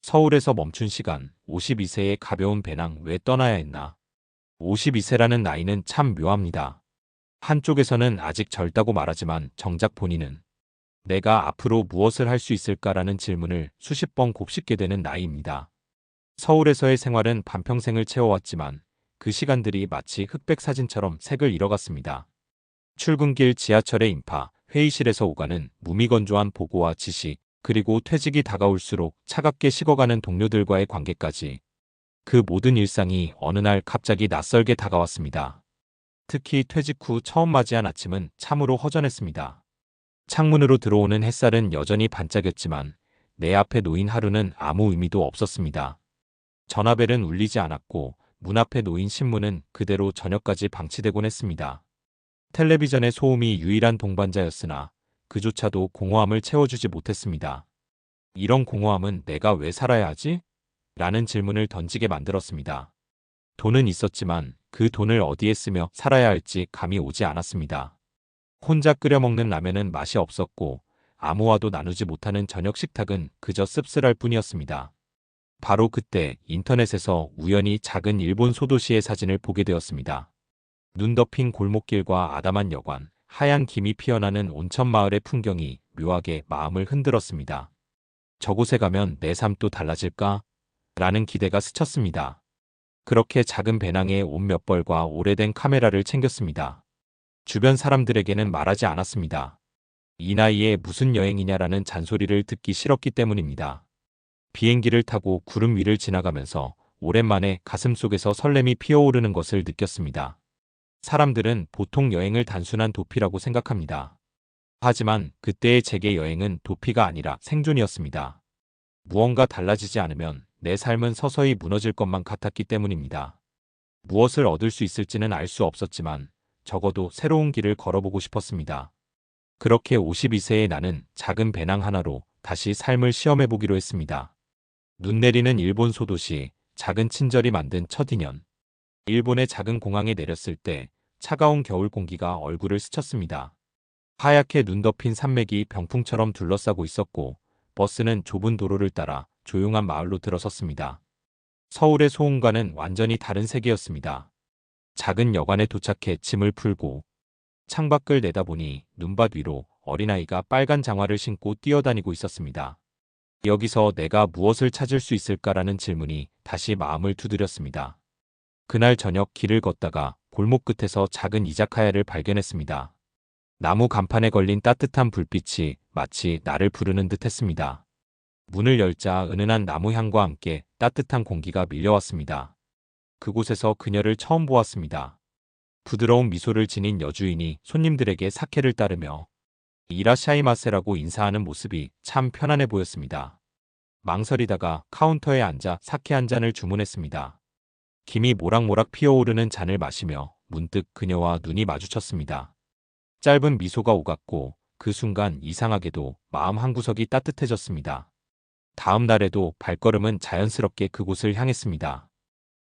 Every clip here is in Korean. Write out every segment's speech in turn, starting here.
서울에서 멈춘 시간, 52세의 가벼운 배낭 왜 떠나야 했나? 52세라는 나이는 참 묘합니다. 한쪽에서는 아직 젊다고 말하지만 정작 본인은 내가 앞으로 무엇을 할 수 있을까라는 질문을 수십 번 곱씹게 되는 나이입니다. 서울에서의 생활은 반평생을 채워왔지만 그 시간들이 마치 흑백 사진처럼 색을 잃어갔습니다. 출근길 지하철의 인파, 회의실에서 오가는 무미건조한 보고와 지시, 그리고 퇴직이 다가올수록 차갑게 식어가는 동료들과의 관계까지 그 모든 일상이 어느 날 갑자기 낯설게 다가왔습니다. 특히 퇴직 후 처음 맞이한 아침은 참으로 허전했습니다. 창문으로 들어오는 햇살은 여전히 반짝였지만 내 앞에 놓인 하루는 아무 의미도 없었습니다. 전화벨은 울리지 않았고 문 앞에 놓인 신문은 그대로 저녁까지 방치되곤 했습니다. 텔레비전의 소음이 유일한 동반자였으나 그조차도 공허함을 채워주지 못했습니다. 이런 공허함은 내가 왜 살아야 하지? 라는 질문을 던지게 만들었습니다. 돈은 있었지만 그 돈을 어디에 쓰며 살아야 할지 감이 오지 않았습니다. 혼자 끓여 먹는 라면은 맛이 없었고 아무와도 나누지 못하는 저녁 식탁은 그저 씁쓸할 뿐이었습니다. 바로 그때 인터넷에서 우연히 작은 일본 소도시의 사진을 보게 되었습니다. 눈 덮인 골목길과 아담한 여관, 하얀 김이 피어나는 온천 마을의 풍경이 묘하게 마음을 흔들었습니다. 저곳에 가면 내 삶도 달라질까? 라는 기대가 스쳤습니다. 그렇게 작은 배낭에 옷 몇 벌과 오래된 카메라를 챙겼습니다. 주변 사람들에게는 말하지 않았습니다. 이 나이에 무슨 여행이냐라는 잔소리를 듣기 싫었기 때문입니다. 비행기를 타고 구름 위를 지나가면서 오랜만에 가슴속에서 설렘이 피어오르는 것을 느꼈습니다. 사람들은 보통 여행을 단순한 도피라고 생각합니다. 하지만 그때의 제게 여행은 도피가 아니라 생존이었습니다. 무언가 달라지지 않으면 내 삶은 서서히 무너질 것만 같았기 때문입니다. 무엇을 얻을 수 있을지는 알 수 없었지만 적어도 새로운 길을 걸어보고 싶었습니다. 그렇게 52세의 나는 작은 배낭 하나로 다시 삶을 시험해보기로 했습니다. 눈 내리는 일본 소도시, 작은 친절이 만든 첫 인연. 일본의 작은 공항에 내렸을 때 차가운 겨울 공기가 얼굴을 스쳤습니다. 하얗게 눈 덮인 산맥이 병풍처럼 둘러싸고 있었고 버스는 좁은 도로를 따라 조용한 마을로 들어섰습니다. 서울의 소음과는 완전히 다른 세계였습니다. 작은 여관에 도착해 짐을 풀고 창밖을 내다보니 눈밭 위로 어린아이가 빨간 장화를 신고 뛰어다니고 있었습니다. 여기서 내가 무엇을 찾을 수 있을까라는 질문이 다시 마음을 두드렸습니다. 그날 저녁 길을 걷다가 골목 끝에서 작은 이자카야를 발견했습니다. 나무 간판에 걸린 따뜻한 불빛이 마치 나를 부르는 듯 했습니다. 문을 열자 은은한 나무 향과 함께 따뜻한 공기가 밀려왔습니다. 그곳에서 그녀를 처음 보았습니다. 부드러운 미소를 지닌 여주인이 손님들에게 사케를 따르며 이라샤이마세라고 인사하는 모습이 참 편안해 보였습니다. 망설이다가 카운터에 앉아 사케 한 잔을 주문했습니다. 김이 모락모락 피어오르는 잔을 마시며 문득 그녀와 눈이 마주쳤습니다. 짧은 미소가 오갔고 그 순간 이상하게도 마음 한구석이 따뜻해졌습니다. 다음 날에도 발걸음은 자연스럽게 그곳을 향했습니다.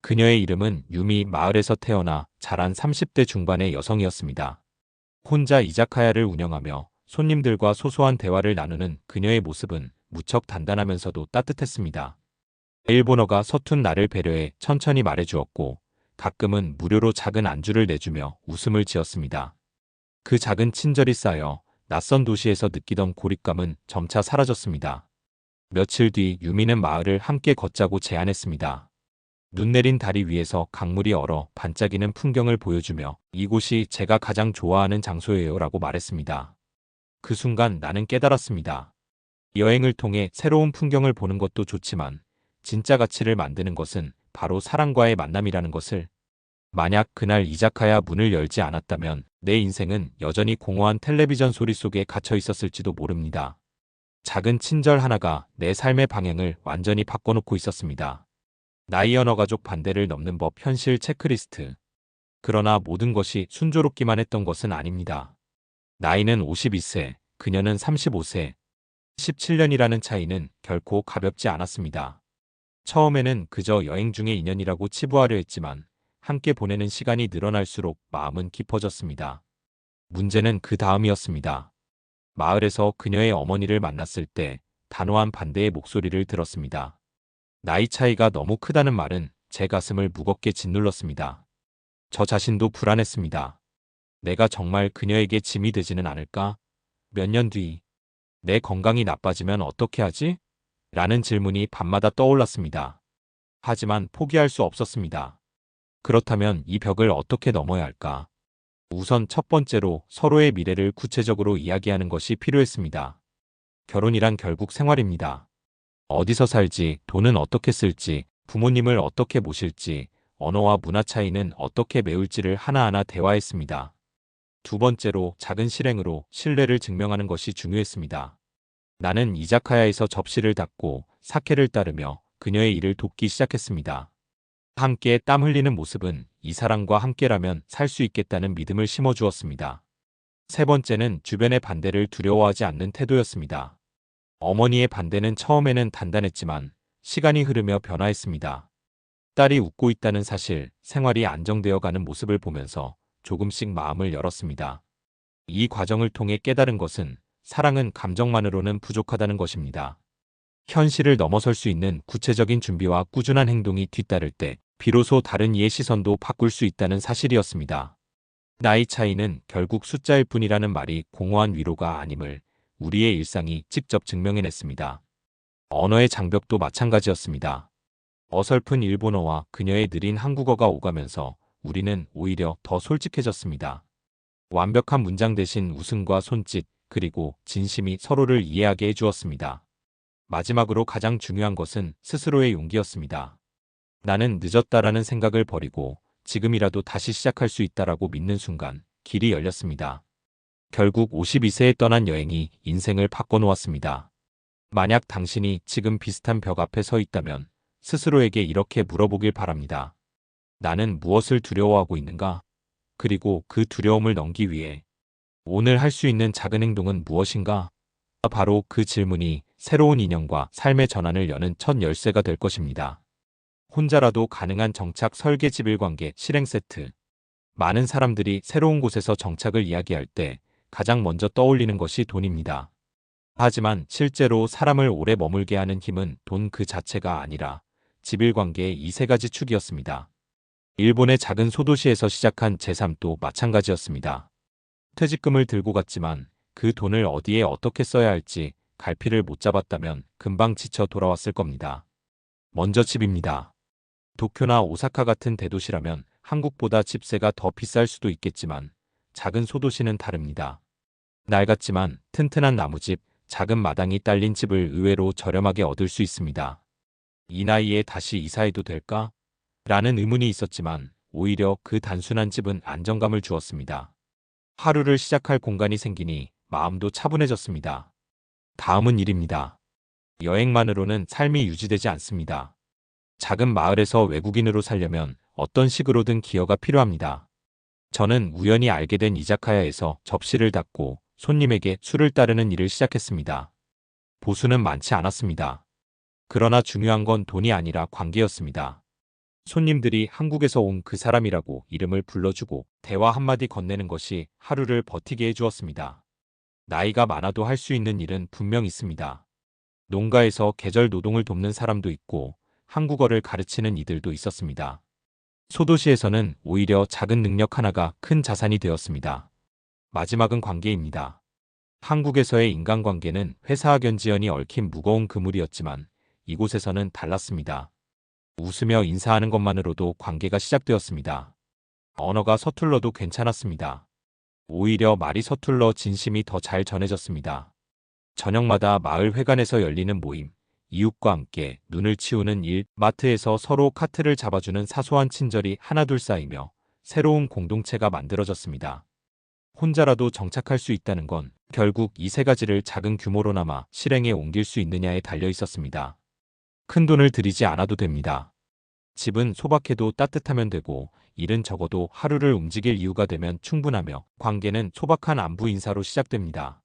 그녀의 이름은 유미, 마을에서 태어나 자란 30대 중반의 여성이었습니다. 혼자 이자카야를 운영하며 손님들과 소소한 대화를 나누는 그녀의 모습은 무척 단단하면서도 따뜻했습니다. 일본어가 서툰 나를 배려해 천천히 말해주었고 가끔은 무료로 작은 안주를 내주며 웃음을 지었습니다. 그 작은 친절이 쌓여 낯선 도시에서 느끼던 고립감은 점차 사라졌습니다. 며칠 뒤 유미는 마을을 함께 걷자고 제안했습니다. 눈 내린 다리 위에서 강물이 얼어 반짝이는 풍경을 보여주며 이곳이 제가 가장 좋아하는 장소예요 라고 말했습니다. 그 순간 나는 깨달았습니다. 여행을 통해 새로운 풍경을 보는 것도 좋지만 진짜 가치를 만드는 것은 바로 사람과의 만남이라는 것을. 만약 그날 이자카야 문을 열지 않았다면 내 인생은 여전히 공허한 텔레비전 소리 속에 갇혀 있었을지도 모릅니다. 작은 친절 하나가 내 삶의 방향을 완전히 바꿔놓고 있었습니다. 나이 언어 가족 반대를 넘는 법 현실 체크리스트. 그러나 모든 것이 순조롭기만 했던 것은 아닙니다. 나이는 52세, 그녀는 35세. 17년이라는 차이는 결코 가볍지 않았습니다. 처음에는 그저 여행 중의 인연이라고 치부하려 했지만 함께 보내는 시간이 늘어날수록 마음은 깊어졌습니다. 문제는 그 다음이었습니다. 마을에서 그녀의 어머니를 만났을 때 단호한 반대의 목소리를 들었습니다. 나이 차이가 너무 크다는 말은 제 가슴을 무겁게 짓눌렀습니다. 저 자신도 불안했습니다. 내가 정말 그녀에게 짐이 되지는 않을까? 몇 년 뒤, 내 건강이 나빠지면 어떻게 하지? 라는 질문이 밤마다 떠올랐습니다. 하지만 포기할 수 없었습니다. 그렇다면 이 벽을 어떻게 넘어야 할까? 우선 첫 번째로 서로의 미래를 구체적으로 이야기하는 것이 필요했습니다. 결혼이란 결국 생활입니다. 어디서 살지, 돈은 어떻게 쓸지, 부모님을 어떻게 모실지, 언어와 문화 차이는 어떻게 메울지를 하나하나 대화했습니다. 두 번째로 작은 실행으로 신뢰를 증명하는 것이 중요했습니다. 나는 이자카야에서 접시를 닦고 사케를 따르며 그녀의 일을 돕기 시작했습니다. 함께 땀 흘리는 모습은 이 사람과 함께라면 살 수 있겠다는 믿음을 심어주었습니다. 세 번째는 주변의 반대를 두려워하지 않는 태도였습니다. 어머니의 반대는 처음에는 단단했지만 시간이 흐르며 변화했습니다. 딸이 웃고 있다는 사실, 생활이 안정되어 가는 모습을 보면서 조금씩 마음을 열었습니다. 이 과정을 통해 깨달은 것은 사랑은 감정만으로는 부족하다는 것입니다. 현실을 넘어설 수 있는 구체적인 준비와 꾸준한 행동이 뒤따를 때 비로소 다른 이의 시선도 바꿀 수 있다는 사실이었습니다. 나이 차이는 결국 숫자일 뿐이라는 말이 공허한 위로가 아님을 우리의 일상이 직접 증명해냈습니다. 언어의 장벽도 마찬가지였습니다. 어설픈 일본어와 그녀의 느린 한국어가 오가면서 우리는 오히려 더 솔직해졌습니다. 완벽한 문장 대신 웃음과 손짓, 그리고 진심이 서로를 이해하게 해주었습니다. 마지막으로 가장 중요한 것은 스스로의 용기였습니다. 나는 늦었다라는 생각을 버리고 지금이라도 다시 시작할 수 있다라고 믿는 순간 길이 열렸습니다. 결국 52세에 떠난 여행이 인생을 바꿔놓았습니다. 만약 당신이 지금 비슷한 벽 앞에 서 있다면 스스로에게 이렇게 물어보길 바랍니다. 나는 무엇을 두려워하고 있는가? 그리고 그 두려움을 넘기 위해 오늘 할 수 있는 작은 행동은 무엇인가? 바로 그 질문이 새로운 인연과 삶의 전환을 여는 첫 열쇠가 될 것입니다. 혼자라도 가능한 정착 설계 지빌 관계 실행 세트. 많은 사람들이 새로운 곳에서 정착을 이야기할 때 가장 먼저 떠올리는 것이 돈입니다. 하지만 실제로 사람을 오래 머물게 하는 힘은 돈 그 자체가 아니라 지빌 관계의 이 세 가지 축이었습니다. 일본의 작은 소도시에서 시작한 제3도 마찬가지였습니다. 퇴직금을 들고 갔지만 그 돈을 어디에 어떻게 써야 할지 갈피를 못 잡았다면 금방 지쳐 돌아왔을 겁니다. 먼저 집입니다. 도쿄나 오사카 같은 대도시라면 한국보다 집세가 더 비쌀 수도 있겠지만 작은 소도시는 다릅니다. 낡았지만 튼튼한 나무집, 작은 마당이 딸린 집을 의외로 저렴하게 얻을 수 있습니다. 이 나이에 다시 이사해도 될까? 라는 의문이 있었지만 오히려 그 단순한 집은 안정감을 주었습니다. 하루를 시작할 공간이 생기니 마음도 차분해졌습니다. 다음은 일입니다. 여행만으로는 삶이 유지되지 않습니다. 작은 마을에서 외국인으로 살려면 어떤 식으로든 기여가 필요합니다. 저는 우연히 알게 된 이자카야에서 접시를 닦고 손님에게 술을 따르는 일을 시작했습니다. 보수는 많지 않았습니다. 그러나 중요한 건 돈이 아니라 관계였습니다. 손님들이 한국에서 온 그 사람이라고 이름을 불러주고 대화 한마디 건네는 것이 하루를 버티게 해주었습니다. 나이가 많아도 할 수 있는 일은 분명 있습니다. 농가에서 계절 노동을 돕는 사람도 있고 한국어를 가르치는 이들도 있었습니다. 소도시에서는 오히려 작은 능력 하나가 큰 자산이 되었습니다. 마지막은 관계입니다. 한국에서의 인간관계는 회사와 견지연이 얽힌 무거운 그물이었지만 이곳에서는 달랐습니다. 웃으며 인사하는 것만으로도 관계가 시작되었습니다. 언어가 서툴러도 괜찮았습니다. 오히려 말이 서툴러 진심이 더 잘 전해졌습니다. 저녁마다 마을 회관에서 열리는 모임, 이웃과 함께 눈을 치우는 일, 마트에서 서로 카트를 잡아주는 사소한 친절이 하나둘 쌓이며 새로운 공동체가 만들어졌습니다. 혼자라도 정착할 수 있다는 건 결국 이 세 가지를 작은 규모로나마 실행에 옮길 수 있느냐에 달려 있었습니다. 큰 돈을 들이지 않아도 됩니다. 집은 소박해도 따뜻하면 되고 일은 적어도 하루를 움직일 이유가 되면 충분하며 관계는 소박한 안부 인사로 시작됩니다.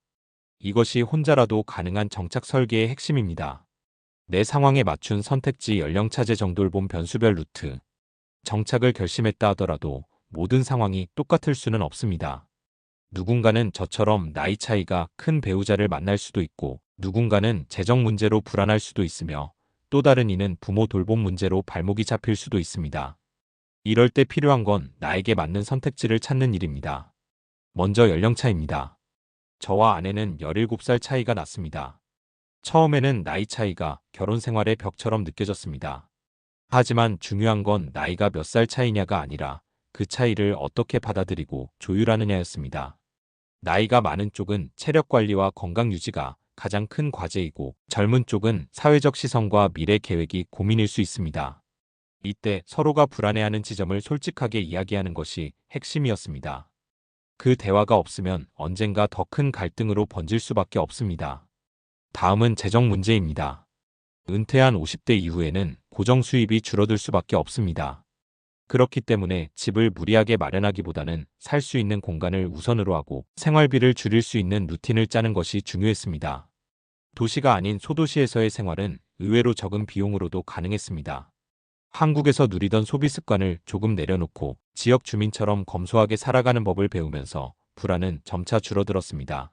이것이 혼자라도 가능한 정착 설계의 핵심입니다. 내 상황에 맞춘 선택지 연령차제 정돌봄 변수별 루트. 정착을 결심했다 하더라도 모든 상황이 똑같을 수는 없습니다. 누군가는 저처럼 나이 차이가 큰 배우자를 만날 수도 있고 누군가는 재정 문제로 불안할 수도 있으며 또 다른 이는 부모 돌봄 문제로 발목이 잡힐 수도 있습니다. 이럴 때 필요한 건 나에게 맞는 선택지를 찾는 일입니다. 먼저 연령차입니다. 저와 아내는 17살 차이가 났습니다. 처음에는 나이 차이가 결혼 생활의 벽처럼 느껴졌습니다. 하지만 중요한 건 나이가 몇 살 차이냐가 아니라 그 차이를 어떻게 받아들이고 조율하느냐였습니다. 나이가 많은 쪽은 체력 관리와 건강 유지가 가장 큰 과제이고 젊은 쪽은 사회적 시선과 미래 계획이 고민일 수 있습니다. 이때 서로가 불안해하는 지점을 솔직하게 이야기하는 것이 핵심이었습니다. 그 대화가 없으면 언젠가 더 큰 갈등으로 번질 수밖에 없습니다. 다음은 재정 문제입니다. 은퇴한 50대 이후에는 고정 수입이 줄어들 수밖에 없습니다. 그렇기 때문에 집을 무리하게 마련하기보다는 살 수 있는 공간을 우선으로 하고 생활비를 줄일 수 있는 루틴을 짜는 것이 중요했습니다. 도시가 아닌 소도시에서의 생활은 의외로 적은 비용으로도 가능했습니다. 한국에서 누리던 소비 습관을 조금 내려놓고 지역 주민처럼 검소하게 살아가는 법을 배우면서 불안은 점차 줄어들었습니다.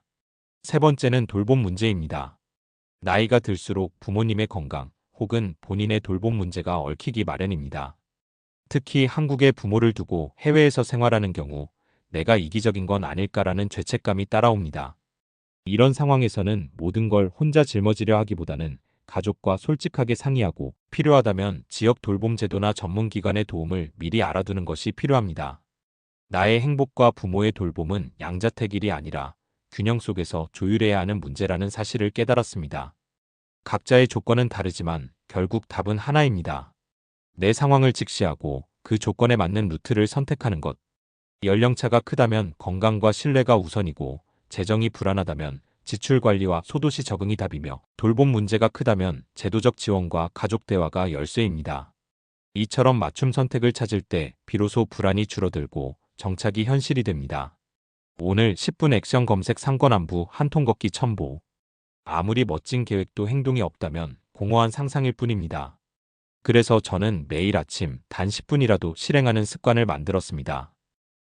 세 번째는 돌봄 문제입니다. 나이가 들수록 부모님의 건강 혹은 본인의 돌봄 문제가 얽히기 마련입니다. 특히 한국의 부모를 두고 해외에서 생활하는 경우 내가 이기적인 건 아닐까라는 죄책감이 따라옵니다. 이런 상황에서는 모든 걸 혼자 짊어지려 하기보다는 가족과 솔직하게 상의하고 필요하다면 지역 돌봄 제도나 전문기관의 도움을 미리 알아두는 것이 필요합니다. 나의 행복과 부모의 돌봄은 양자택일이 아니라 균형 속에서 조율해야 하는 문제라는 사실을 깨달았습니다. 각자의 조건은 다르지만 결국 답은 하나입니다. 내 상황을 직시하고 그 조건에 맞는 루트를 선택하는 것. 연령차가 크다면 건강과 신뢰가 우선이고 재정이 불안하다면 지출 관리와 소도시 적응이 답이며 돌봄 문제가 크다면 제도적 지원과 가족 대화가 열쇠입니다. 이처럼 맞춤 선택을 찾을 때 비로소 불안이 줄어들고 정착이 현실이 됩니다. 오늘 10분 액션 검색 상권안부 한 통 걷기 첨보. 아무리 멋진 계획도 행동이 없다면 공허한 상상일 뿐입니다. 그래서 저는 매일 아침 단 10분이라도 실행하는 습관을 만들었습니다.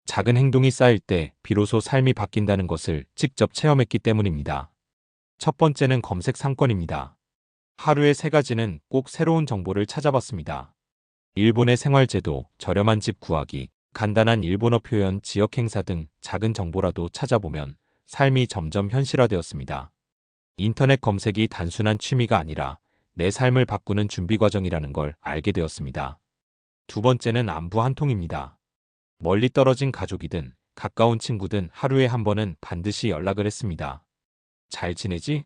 작은 행동이 쌓일 때 비로소 삶이 바뀐다는 것을 직접 체험했기 때문입니다. 첫 번째는 검색 상권입니다. 하루에 3가지는 꼭 새로운 정보를 찾아봤습니다. 일본의 생활제도, 저렴한 집 구하기, 간단한 일본어 표현, 지역 행사 등 작은 정보라도 찾아보면 삶이 점점 현실화되었습니다. 인터넷 검색이 단순한 취미가 아니라 내 삶을 바꾸는 준비 과정이라는 걸 알게 되었습니다. 두 번째는 안부 한 통입니다. 멀리 떨어진 가족이든 가까운 친구든 하루에 한 번은 반드시 연락을 했습니다. 잘 지내지?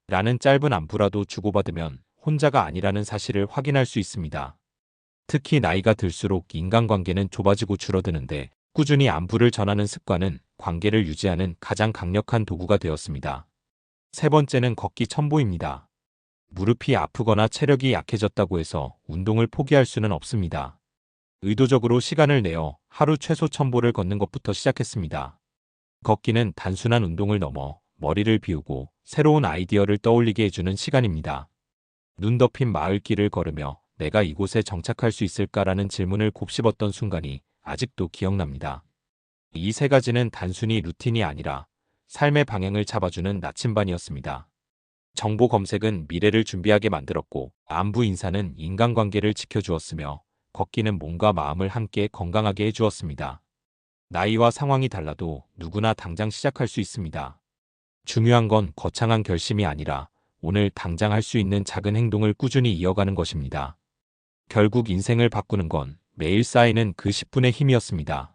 라는 짧은 안부라도 주고받으면 혼자가 아니라는 사실을 확인할 수 있습니다. 특히 나이가 들수록 인간관계는 좁아지고 줄어드는데 꾸준히 안부를 전하는 습관은 관계를 유지하는 가장 강력한 도구가 되었습니다. 세 번째는 걷기 첨보입니다. 무릎이 아프거나 체력이 약해졌다고 해서 운동을 포기할 수는 없습니다. 의도적으로 시간을 내어 하루 최소 1000보를 걷는 것부터 시작했습니다. 걷기는 단순한 운동을 넘어 머리를 비우고 새로운 아이디어를 떠올리게 해주는 시간입니다. 눈 덮인 마을길을 걸으며 내가 이곳에 정착할 수 있을까라는 질문을 곱씹었던 순간이 아직도 기억납니다. 이 3가지는 단순히 루틴이 아니라 삶의 방향을 잡아주는 나침반이었습니다. 정보 검색은 미래를 준비하게 만들었고 안부 인사는 인간관계를 지켜주었으며 걷기는 몸과 마음을 함께 건강하게 해주었습니다. 나이와 상황이 달라도 누구나 당장 시작할 수 있습니다. 중요한 건 거창한 결심이 아니라 오늘 당장 할 수 있는 작은 행동을 꾸준히 이어가는 것입니다. 결국 인생을 바꾸는 건 매일 쌓이는 그 10분의 힘이었습니다.